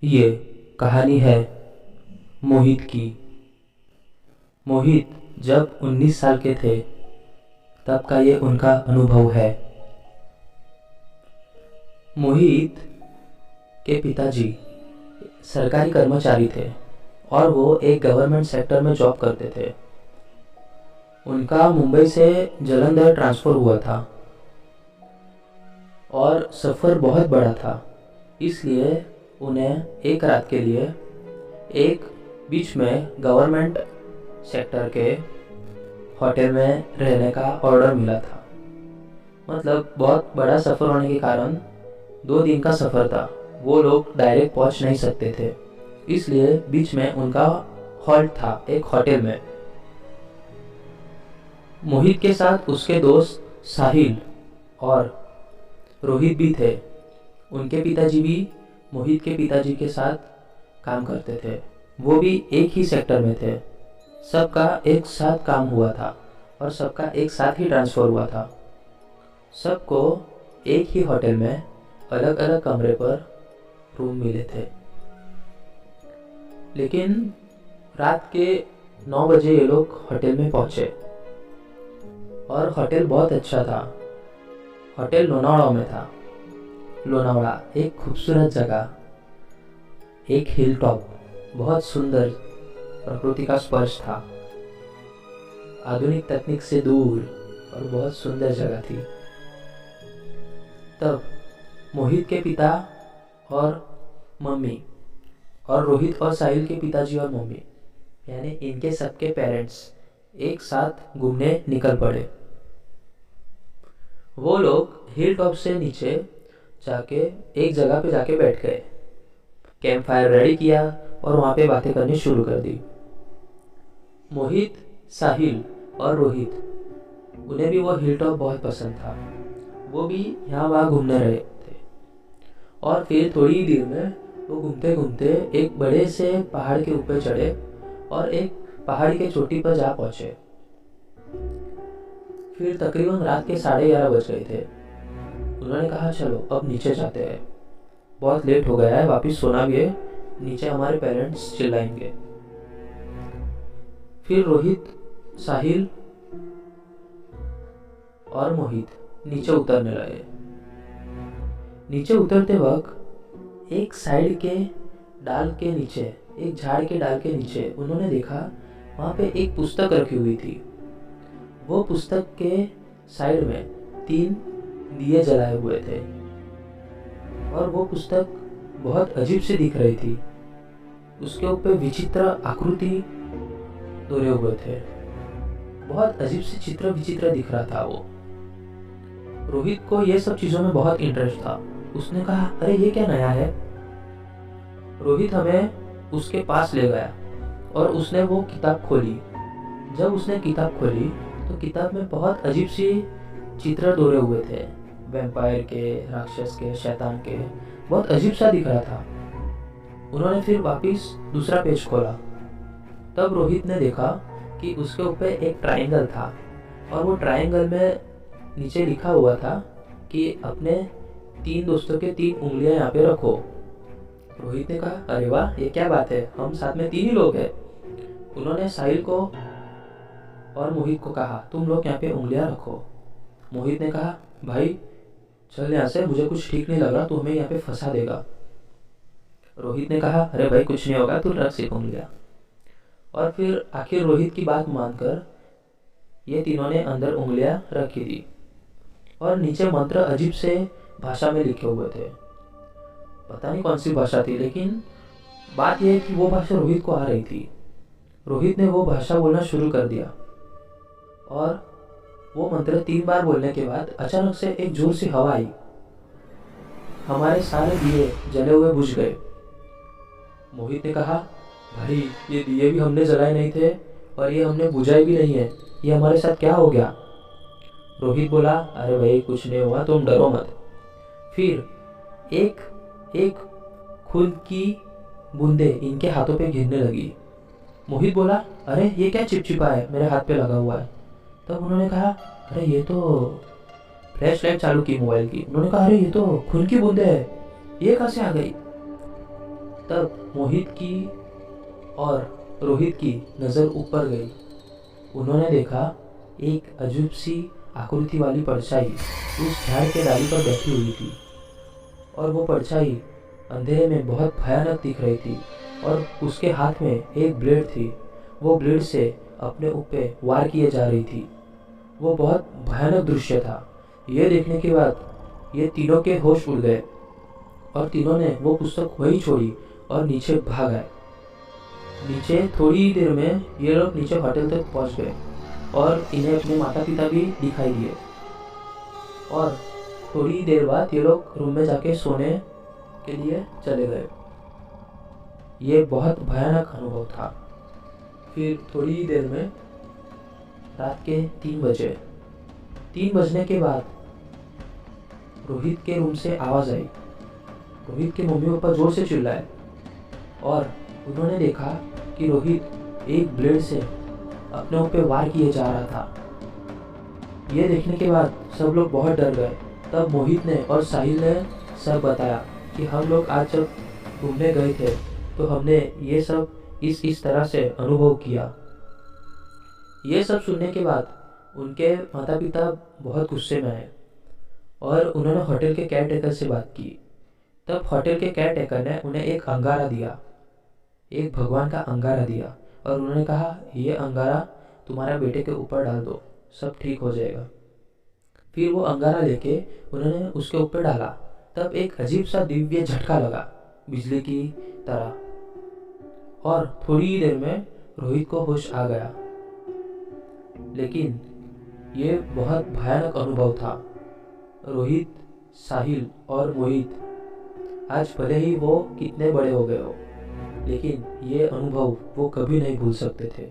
ये कहानी है मोहित की। मोहित जब 19 साल के थे तब का ये उनका अनुभव है। मोहित के पिताजी सरकारी कर्मचारी थे और वो एक गवर्नमेंट सेक्टर में जॉब करते थे। उनका मुंबई से जालंधर ट्रांसफ़र हुआ था और सफ़र बहुत बड़ा था, इसलिए उन्हें एक रात के लिए एक बीच में गवर्नमेंट सेक्टर के होटल में रहने का ऑर्डर मिला था। मतलब बहुत बड़ा सफ़र होने के कारण 2 दिन का सफ़र था, वो लोग डायरेक्ट पहुंच नहीं सकते थे, इसलिए बीच में उनका हॉल्ट था एक होटल में। मोहित के साथ उसके दोस्त साहिल और रोहित भी थे। उनके पिताजी भी मोहित के पिताजी के साथ काम करते थे, वो भी एक ही सेक्टर में थे। सबका एक साथ काम हुआ था और सबका एक साथ ही ट्रांसफ़र हुआ था। सबको एक ही होटल में अलग अलग कमरे पर रूम मिले थे। लेकिन रात के 9 बजे ये लोग होटल में पहुँचे और होटल बहुत अच्छा था। होटल लोनावड़ा में था। लोनावड़ा एक खूबसूरत जगह, एक हिल टॉप, बहुत सुंदर प्रकृति का स्पर्श था, आधुनिक तकनीक से दूर और बहुत सुंदर जगह थी। तब मोहित के पिता और मम्मी और रोहित और साहिल के पिताजी और मम्मी यानी इनके सबके पेरेंट्स एक साथ घूमने निकल पड़े। वो लोग हिल टॉप से नीचे जाके एक जगह पे जाके बैठ गए, कैंप फायर रेडी किया और वहाँ पे बातें करनी शुरू कर दी। मोहित, साहिल और रोहित, उन्हें भी वो हिल टॉप बहुत पसंद था। वो भी यहाँ वहाँ घूमने रहे थे और फिर थोड़ी देर में वो घूमते घूमते एक बड़े से पहाड़ के ऊपर चढ़े और एक पहाड़ी के चोटी पर जा पहुँचे। फिर तकरीबन रात के 11:30 बज गए थे। उन्होंने कहा चलो अब नीचे जाते हैं, बहुत लेट हो गया है, वापस सोना भी है, नीचे हमारे पेरेंट्स चिल्लाएंगे। फिर रोहित, साहिल और मोहित नीचे उतरने लगे। नीचे उतरते वक्त एक साइड के डाल के नीचे, एक झाड़ के डाल के नीचे उन्होंने देखा वहाँ पे एक पुस्तक रखी हुई थी। वो पुस्तक के साइड में 3 दिए जलाए हुए थे और वो पुस्तक बहुत अजीब सी दिख रही थी। उसके ऊपर विचित्र आकृति दोहरे हुए थे, बहुत अजीब सी चित्र विचित्र दिख रहा था वो। रोहित को ये सब चीज़ों में बहुत इंटरेस्ट था। उसने कहा अरे ये क्या नया है। रोहित हमें उसके पास ले गया और उसने वो किताब खोली। जब उसने किताब खोली तो किताब में बहुत अजीब सी चित्र दोहरे हुए थे, वैम्पायर के, राक्षस के, शैतान के, बहुत अजीब सा दिख रहा था। उन्होंने फिर वापस दूसरा पेज खोला। तब रोहित ने देखा कि उसके ऊपर एक ट्रायंगल था और वो ट्रायंगल में नीचे लिखा हुआ था कि अपने 3 दोस्तों के 3 उंगलियां यहाँ पे रखो। रोहित ने कहा अरे वाह ये क्या बात है, हम साथ में 3 ही लोग हैं। उन्होंने साहिल को और मोहित को कहा तुम लोग यहाँ पे उंगलियां रखो। मोहित ने कहा भाई चल यहाँ से, मुझे कुछ ठीक नहीं लग रहा, तू हमें यहाँ पे फंसा देगा। रोहित ने कहा अरे भाई कुछ नहीं होगा, तू रख सिर्फ उंगलियां। और फिर आखिर रोहित की बात मानकर ये तीनों ने अंदर उंगलियां रखी दी और नीचे मंत्र अजीब से भाषा में लिखे हुए थे। पता नहीं कौन सी भाषा थी, लेकिन बात यह है कि वो भाषा रोहित को आ रही थी। रोहित ने वो भाषा बोलना शुरू कर दिया और वो मंत्र 3 बार बोलने के बाद अचानक से एक जोर से हवा आई। हमारे सारे दिए जले हुए बुझ गए। मोहित ने कहा भाई ये दिए भी हमने जलाए नहीं थे और ये हमने बुझाए भी नहीं है, ये हमारे साथ क्या हो गया। रोहित बोला अरे भाई कुछ नहीं हुआ, तुम डरो मत। फिर एक एक खून की बूंदे इनके हाथों पे गिरने लगी। मोहित बोला अरे ये क्या चिपचिपा है मेरे हाथ पे लगा हुआ है। तब उन्होंने कहा अरे ये तो फ्लैश लाइट चालू की मोबाइल की। उन्होंने कहा अरे ये तो खून की बूंदे है, ये कहाँ से आ गई। तब मोहित की और रोहित की नज़र ऊपर गई। उन्होंने देखा एक अजीब सी आकृति वाली परछाई उस झाड़ के डाली पर बैठी हुई थी, और वो परछाई अंधेरे में बहुत भयानक दिख रही थी, और उसके हाथ में एक ब्लेड थी। वो ब्लेड से अपने ऊपर वार किए जा रही थी। वो बहुत भयानक दृश्य था। ये देखने के बाद ये तीनों के होश उड़ गए, और तीनों ने वो पुस्तक वहीं छोड़ी और नीचे भाग आए। नीचे थोड़ी देर में ये लोग नीचे होटल तक पहुंच गए, और इन्हें अपने माता पिता भी दिखाई दिए। और थोड़ी देर बाद ये लोग रूम में जाके सोने के लिए चले गए। ये बहुत भयानक अनुभव था। फिर थोड़ी देर में रात के 3 बजे, 3 बजने के बाद रोहित के रूम से आवाज़ आई। रोहित के मम्मी पापा जोर से चिल्लाए, और उन्होंने देखा कि रोहित एक ब्लेड से अपने ऊपर वार किए जा रहा था। ये देखने के बाद सब लोग बहुत डर गए। तब मोहित ने और साहिल ने सब बताया कि हम लोग आज जब घूमने गए थे तो हमने ये सब इस तरह से अनुभव किया। ये सब सुनने के बाद उनके माता पिता बहुत गुस्से में आए, और उन्होंने होटल के केयर टेकर से बात की। तब होटल के केयर टेकर ने उन्हें एक अंगारा दिया, एक भगवान का अंगारा दिया, और उन्होंने कहा ये अंगारा तुम्हारा बेटे के ऊपर डाल दो, सब ठीक हो जाएगा। फिर वो अंगारा लेके उन्होंने उसके ऊपर डाला। तब एक अजीब सा दिव्य झटका लगा बिजली की तरह, और थोड़ी देर में रोहित को होश आ गया। लेकिन ये बहुत भयानक अनुभव था। रोहित, साहिल और मोहित आज भले ही वो कितने बड़े हो गए हो, लेकिन ये अनुभव वो कभी नहीं भूल सकते थे।